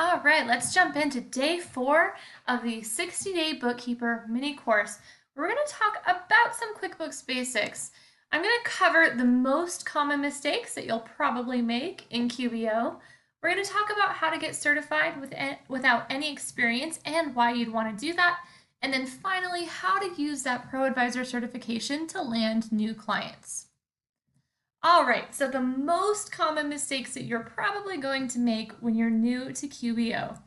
All right, let's jump into day 4 of the 60-day bookkeeper mini course. We're going to talk about some QuickBooks basics. I'm going to cover the most common mistakes that you'll probably make in QBO. We're going to talk about how to get certified without any experience and why you'd want to do that. And then finally, how to use that ProAdvisor certification to land new clients. All right, so the most common mistakes that you're probably going to make when you're new to QBO.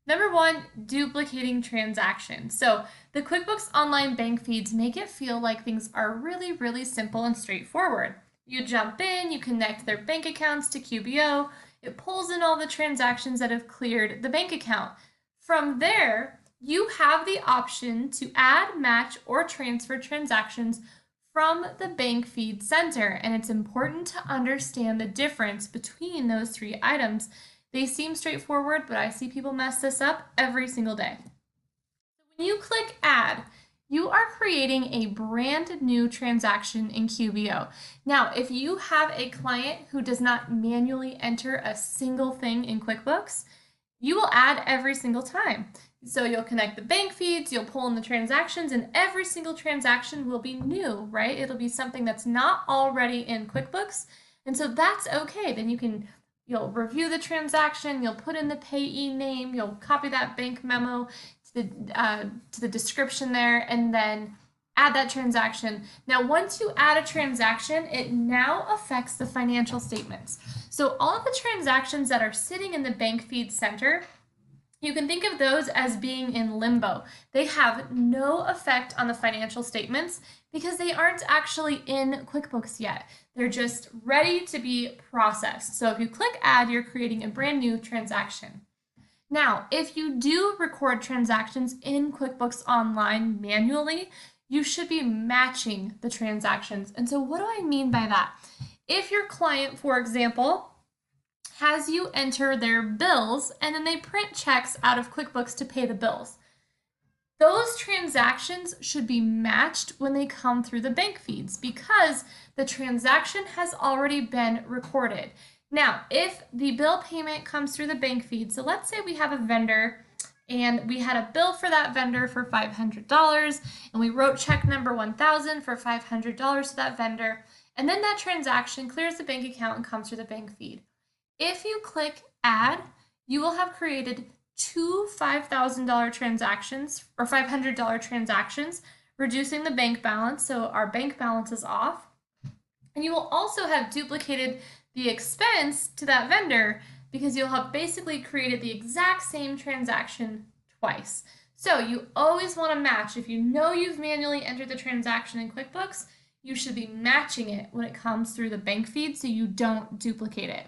Number 1, duplicating transactions. So the QuickBooks Online bank feeds make it feel like things are really, really simple and straightforward. You jump in, you connect their bank accounts to QBO, it pulls in all the transactions that have cleared the bank account. From there, you have the option to add, match, or transfer transactions from the bank feed center, and it's important to understand the difference between those 3 items. They seem straightforward, but I see people mess this up every single day. So when you click add, you are creating a brand new transaction in QBO. Now, if you have a client who does not manually enter a single thing in QuickBooks, you will add every single time. So you'll connect the bank feeds, you'll pull in the transactions, and every single transaction will be new, right? It'll be something that's not already in QuickBooks, and so that's okay. Then you'll review the transaction, you'll put in the payee name, you'll copy that bank memo to the description there, and then add that transaction. Now, once you add a transaction, it now affects the financial statements. So all of the transactions that are sitting in the bank feed center, you can think of those as being in limbo. They have no effect on the financial statements because they aren't actually in QuickBooks yet. They're just ready to be processed. So if you click add, you're creating a brand new transaction. Now, if you do record transactions in QuickBooks Online manually, you should be matching the transactions. And so what do I mean by that? If your client, for example, has you enter their bills and then they print checks out of QuickBooks to pay the bills, those transactions should be matched when they come through the bank feeds because the transaction has already been recorded. Now, if the bill payment comes through the bank feed, so let's say we have a vendor and we had a bill for that vendor for $500 and we wrote check number 1000 for $500 to that vendor, and then that transaction clears the bank account and comes through the bank feed. If you click add, you will have created 2 $5,000 transactions or $500 transactions, reducing the bank balance, so our bank balance is off. And you will also have duplicated the expense to that vendor because you'll have basically created the exact same transaction twice. So you always want to match. If you know you've manually entered the transaction in QuickBooks, you should be matching it when it comes through the bank feed so you don't duplicate it.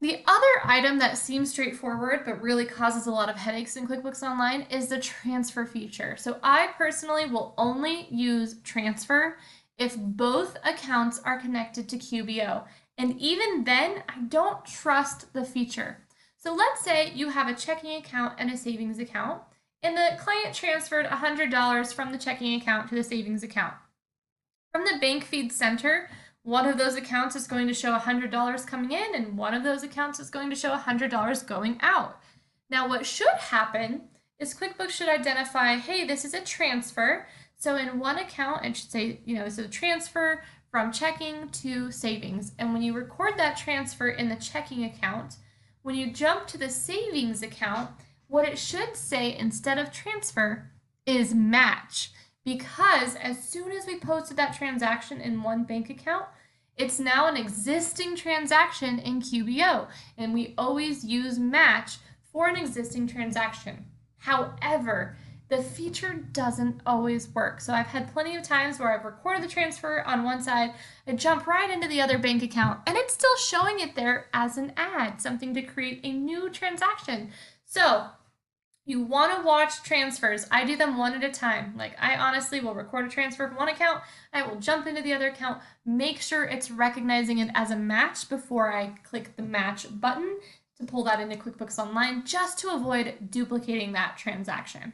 The other item that seems straightforward but really causes a lot of headaches in QuickBooks Online is the transfer feature. So I personally will only use transfer if both accounts are connected to QBO. And even then, I don't trust the feature. So let's say you have a checking account and a savings account, and the client transferred $100 from the checking account to the savings account. From the bank feed center, one of those accounts is going to show $100 coming in, and one of those accounts is going to show $100 going out. Now, what should happen is QuickBooks should identify, hey, this is a transfer. So in one account, it should say, this is a transfer from checking to savings. And when you record that transfer in the checking account, when you jump to the savings account, what it should say instead of transfer is match. Because as soon as we posted that transaction in one bank account, it's now an existing transaction in QBO, and we always use match for an existing transaction. However, the feature doesn't always work. So I've had plenty of times where I've recorded the transfer on one side, I jump right into the other bank account, and it's still showing it there as an add, something to create a new transaction. So you want to watch transfers. I do them one at a time. Like, I honestly will record a transfer from one account, I will jump into the other account, make sure it's recognizing it as a match before I click the match button to pull that into QuickBooks Online, just to avoid duplicating that transaction.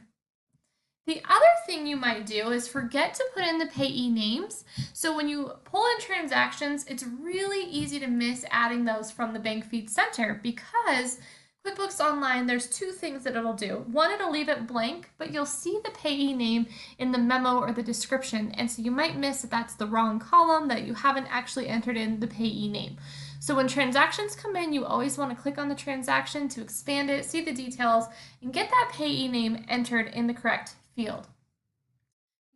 The other thing you might do is forget to put in the payee names. So when you pull in transactions, it's really easy to miss adding those from the bank feed center because QuickBooks Online, there's two things that it'll do. One, it'll leave it blank, but you'll see the payee name in the memo or the description, and so you might miss that that's the wrong column, that you haven't actually entered in the payee name. So when transactions come in, you always want to click on the transaction to expand it, see the details, and get that payee name entered in the correct field.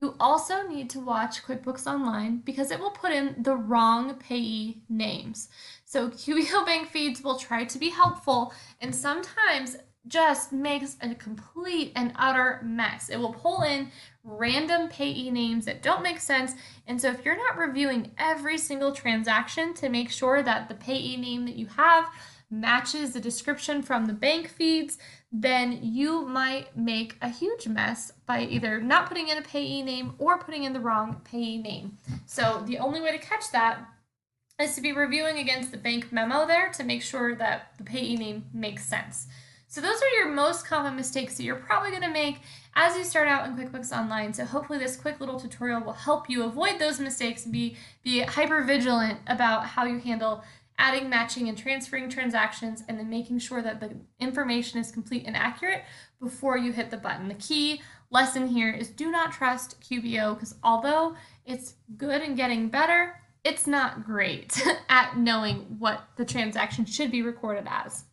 You also need to watch QuickBooks Online because it will put in the wrong payee names. So QBO bank feeds will try to be helpful and sometimes just makes a complete and utter mess. It will pull in random payee names that don't make sense. And so if you're not reviewing every single transaction to make sure that the payee name that you have matches the description from the bank feeds, then you might make a huge mess by either not putting in a payee name or putting in the wrong payee name. So the only way to catch that is to be reviewing against the bank memo there to make sure that the payee name makes sense. So those are your most common mistakes that you're probably going to make as you start out in QuickBooks Online. So hopefully this quick little tutorial will help you avoid those mistakes and be hyper vigilant about how you handle adding, matching, and transferring transactions, and then making sure that the information is complete and accurate before you hit the button. The key lesson here is do not trust QBO because although it's good and getting better, it's not great at knowing what the transaction should be recorded as.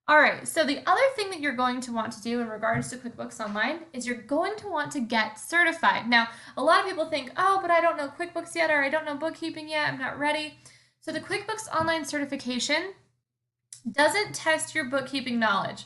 All right, so the other thing that you're going to want to do in regards to QuickBooks Online is you're going to want to get certified. Now, a lot of people think, oh, but I don't know QuickBooks yet, or I don't know bookkeeping yet, I'm not ready. So the QuickBooks Online certification doesn't test your bookkeeping knowledge.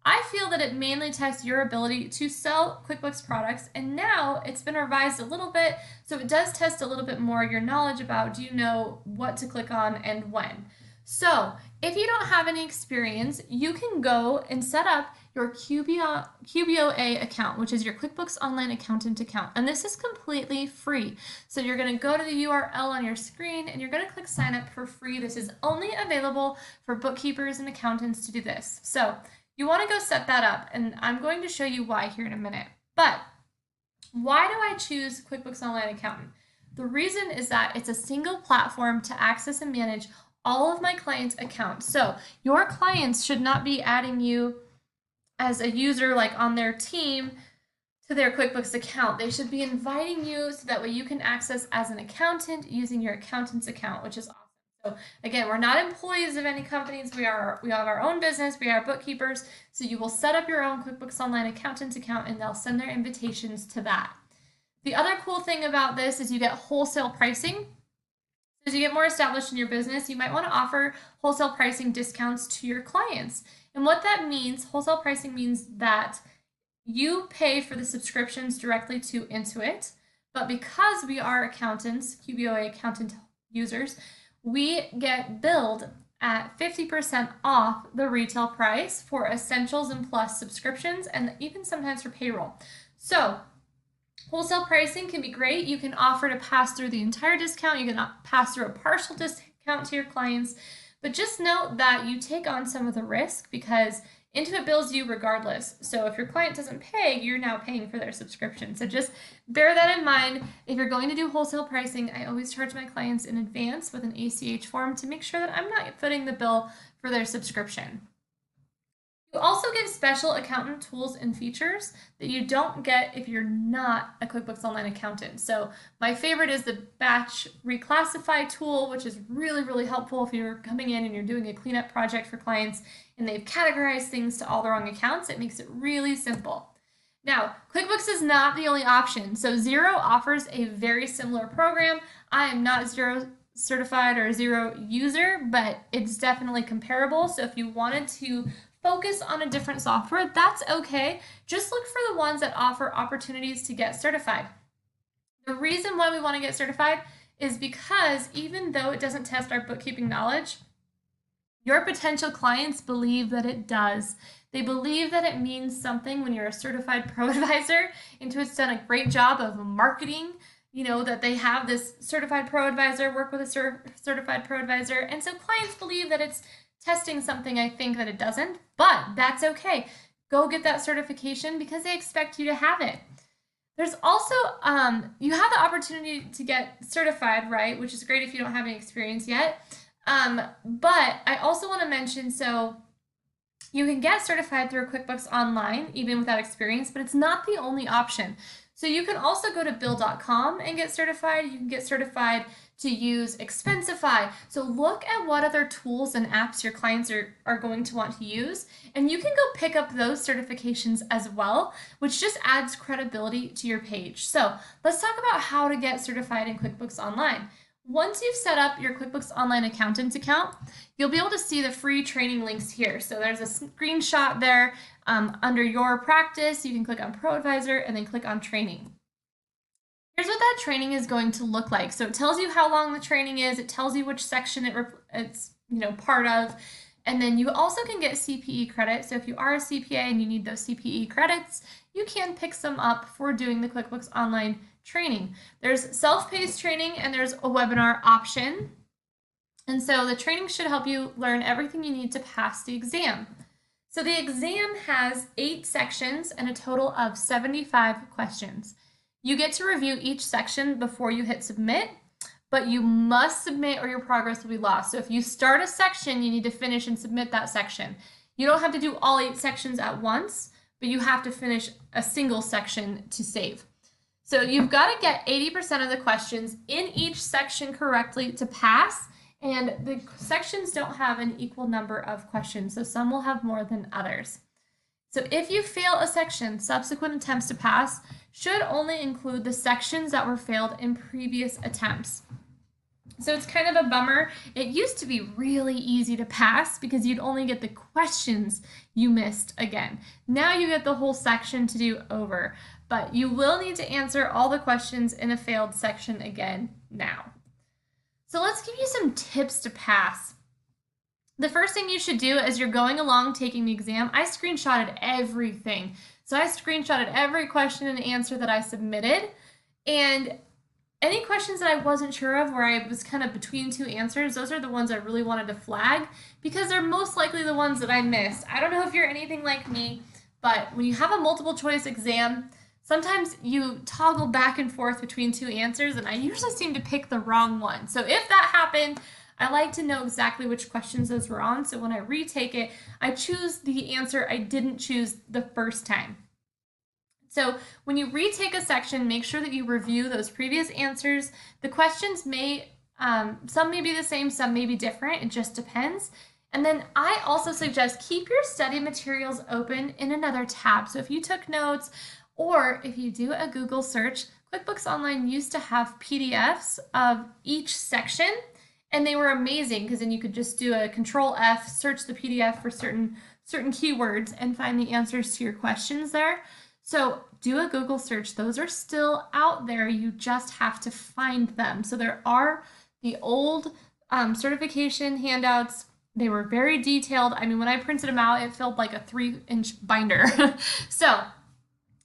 I feel that it mainly tests your ability to sell QuickBooks products, and now it's been revised a little bit, so it does test a little bit more your knowledge about do you know what to click on and when. So if you don't have any experience, you can go and set up your QBOA account, which is your QuickBooks Online Accountant account. And this is completely free. So you're going to go to the URL on your screen and you're going to click sign up for free. This is only available for bookkeepers and accountants to do this. So you want to go set that up, and I'm going to show you why here in a minute. But why do I choose QuickBooks Online Accountant? The reason is that it's a single platform to access and manage all of my clients' accounts. So your clients should not be adding you as a user like on their team to their QuickBooks account. They should be inviting you so that way you can access as an accountant using your accountant's account, which is awesome. So again, we're not employees of any companies. We have our own business. We are bookkeepers. So you will set up your own QuickBooks Online accountant's account and they'll send their invitations to that. The other cool thing about this is you get wholesale pricing. As you get more established in your business, you might want to offer wholesale pricing discounts to your clients. And what that means, wholesale pricing means that you pay for the subscriptions directly to Intuit, but because we are accountants, QBOA accountant users, we get billed at 50% off the retail price for Essentials and Plus subscriptions, and even sometimes for payroll. So wholesale pricing can be great. You can offer to pass through the entire discount. You can pass through a partial discount to your clients. But just note that you take on some of the risk because Intuit bills you regardless. So if your client doesn't pay, you're now paying for their subscription. So just bear that in mind. If you're going to do wholesale pricing, I always charge my clients in advance with an ACH form to make sure that I'm not footing the bill for their subscription. You also get special accountant tools and features that you don't get if you're not a QuickBooks Online accountant. So my favorite is the batch reclassify tool, which is really, really helpful if you're coming in and you're doing a cleanup project for clients and they've categorized things to all the wrong accounts. It makes it really simple. Now, QuickBooks is not the only option. So Xero offers a very similar program. I am not Xero certified or a Xero user, but it's definitely comparable. So if you wanted to focus on a different software, that's okay. Just look for the ones that offer opportunities to get certified. The reason why we want to get certified is because even though it doesn't test our bookkeeping knowledge, your potential clients believe that it does. They believe that it means something when you're a certified ProAdvisor. Intuit's done a great job of marketing, you know, that they have this certified ProAdvisor, work with a certified ProAdvisor. And so clients believe that it's testing something. I think that it doesn't, but that's okay. Go get that certification because they expect you to have it. There's also, you have the opportunity to get certified, right? Which is great if you don't have any experience yet. But I also want to mention, so You can get certified through QuickBooks Online, even without experience, but it's not the only option. So you can also go to bill.com and get certified. You can get certified to use Expensify. So look at what other tools and apps your clients are going to want to use, and you can go pick up those certifications as well, which just adds credibility to your page. So let's talk about how to get certified in QuickBooks Online. Once you've set up your QuickBooks Online Accountant account, you'll be able to see the free training links here. So there's a screenshot there under your practice. You can click on ProAdvisor and then click on training. Here's what that training is going to look like. So it tells you how long the training is. It tells you which section it's part of. And then you also can get CPE credit. So if you are a CPA and you need those CPE credits, you can pick some up for doing the QuickBooks Online training. There's self-paced training and there's a webinar option. And so the training should help you learn everything you need to pass the exam. So the exam has 8 sections and a total of 75 questions. You get to review each section before you hit submit, but you must submit or your progress will be lost. So if you start a section, you need to finish and submit that section. You don't have to do all 8 sections at once, but you have to finish a single section to save. So you've got to get 80% of the questions in each section correctly to pass, and the sections don't have an equal number of questions, so some will have more than others. So if you fail a section, subsequent attempts to pass should only include the sections that were failed in previous attempts. So it's kind of a bummer. It used to be really easy to pass because you'd only get the questions you missed again. Now you get the whole section to do over, but you will need to answer all the questions in a failed section again now. So let's give you some tips to pass. The first thing you should do as you're going along taking the exam, I screenshotted everything. So I screenshotted every question and answer that I submitted, and any questions that I wasn't sure of where I was kind of between 2 answers, those are the ones I really wanted to flag because they're most likely the ones that I missed. I don't know if you're anything like me, but when you have a multiple choice exam, sometimes you toggle back and forth between 2 answers, and I usually seem to pick the wrong one. So if that happened, I like to know exactly which questions those were on, so when I retake it, I choose the answer I didn't choose the first time. So when you retake a section, make sure that you review those previous answers. The questions may, some may be the same, some may be different, it just depends. And then I also suggest keep your study materials open in another tab. So if you took notes, or if you do a Google search, QuickBooks Online used to have PDFs of each section, and they were amazing because then you could just do a Control F, search the PDF for certain keywords and find the answers to your questions there. So do a Google search. Those are still out there. You just have to find them. So there are the old certification handouts. They were very detailed. I mean, when I printed them out, it felt like a 3-inch binder. So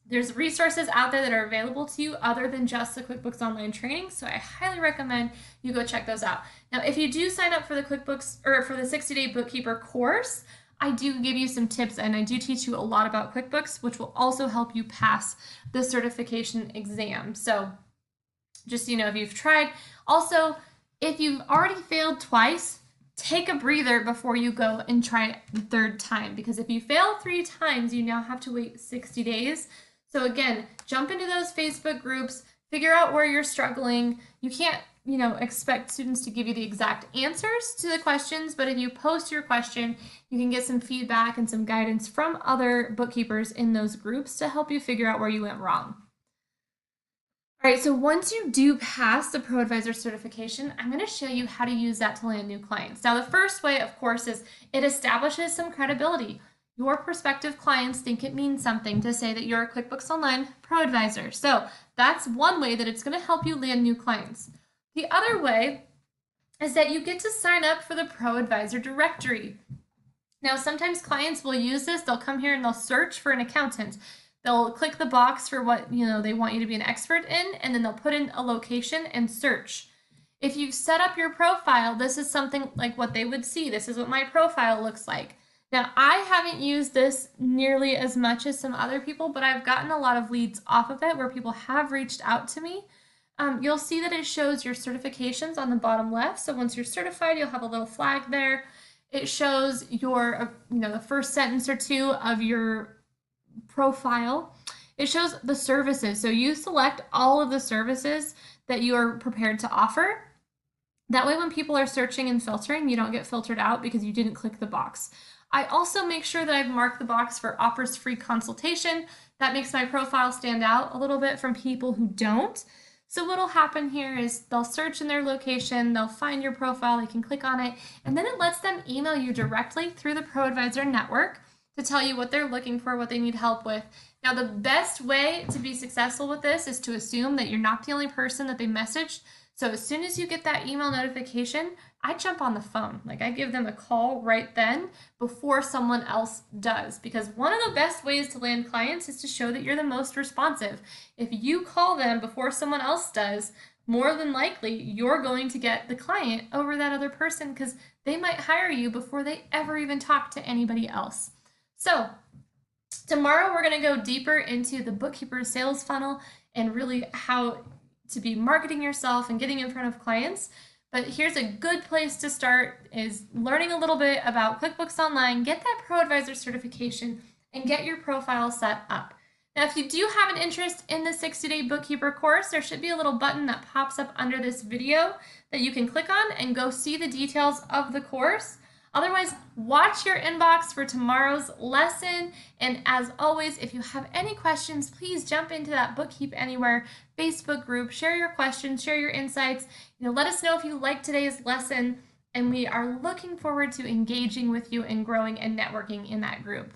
there's resources out there that are available to you other than just the QuickBooks Online training, so I highly recommend you go check those out. Now, if you do sign up for the QuickBooks or for the 60-day bookkeeper course, I do give you some tips and I do teach you a lot about QuickBooks, which will also help you pass the certification exam. So just, if you've tried. Also, if you've already failed twice, take a breather before you go and try it the 3rd time, because if you fail 3 times, you now have to wait 60 days. So again, jump into those Facebook groups, figure out where you're struggling. You can't, expect students to give you the exact answers to the questions, but if you post your question, you can get some feedback and some guidance from other bookkeepers in those groups to help you figure out where you went wrong. All right, so once you do pass the ProAdvisor certification, I'm going to show you how to use that to land new clients. Now, the first way, of course, is it establishes some credibility. Your prospective clients think it means something to say that you're a QuickBooks Online ProAdvisor. So that's one way that it's going to help you land new clients. The other way is that you get to sign up for the ProAdvisor directory. Now, sometimes clients will use this. They'll come here and they'll search for an accountant. They'll click the box for what they want you to be an expert in, and then they'll put in a location and search. If you've set up your profile, this is something like what they would see. This is what my profile looks like. Now, I haven't used this nearly as much as some other people, but I've gotten a lot of leads off of it where people have reached out to me. You'll see that it shows your certifications on the bottom left. So once you're certified, you'll have a little flag there. It shows your, the first sentence or two of your profile. It shows the services. So you select all of the services that you are prepared to offer. That way, when people are searching and filtering, you don't get filtered out because you didn't click the box. I also make sure that I've marked the box for offers free consultation. That makes my profile stand out a little bit from people who don't. So what'll happen here is they'll search in their location, they'll find your profile, they can click on it, and then it lets them email you directly through the ProAdvisor network to tell you what they're looking for, what they need help with. Now, the best way to be successful with this is to assume that you're not the only person that they messaged. So as soon as you get that email notification, I jump on the phone. Like, I give them a call right then before someone else does, because one of the best ways to land clients is to show that you're the most responsive. If you call them before someone else does, more than likely you're going to get the client over that other person because they might hire you before they ever even talk to anybody else. So tomorrow we're going to go deeper into the bookkeeper sales funnel and really how to be marketing yourself and getting in front of clients. But here's a good place to start is learning a little bit about QuickBooks Online, get that ProAdvisor certification, and get your profile set up. Now, if you do have an interest in the 60-day bookkeeper course, there should be a little button that pops up under this video that you can click on and go see the details of the course. Otherwise, watch your inbox for tomorrow's lesson. And as always, if you have any questions, please jump into that Bookkeep Anywhere Facebook group, share your questions, share your insights. Let us know if you liked today's lesson, and we are looking forward to engaging with you and growing and networking in that group.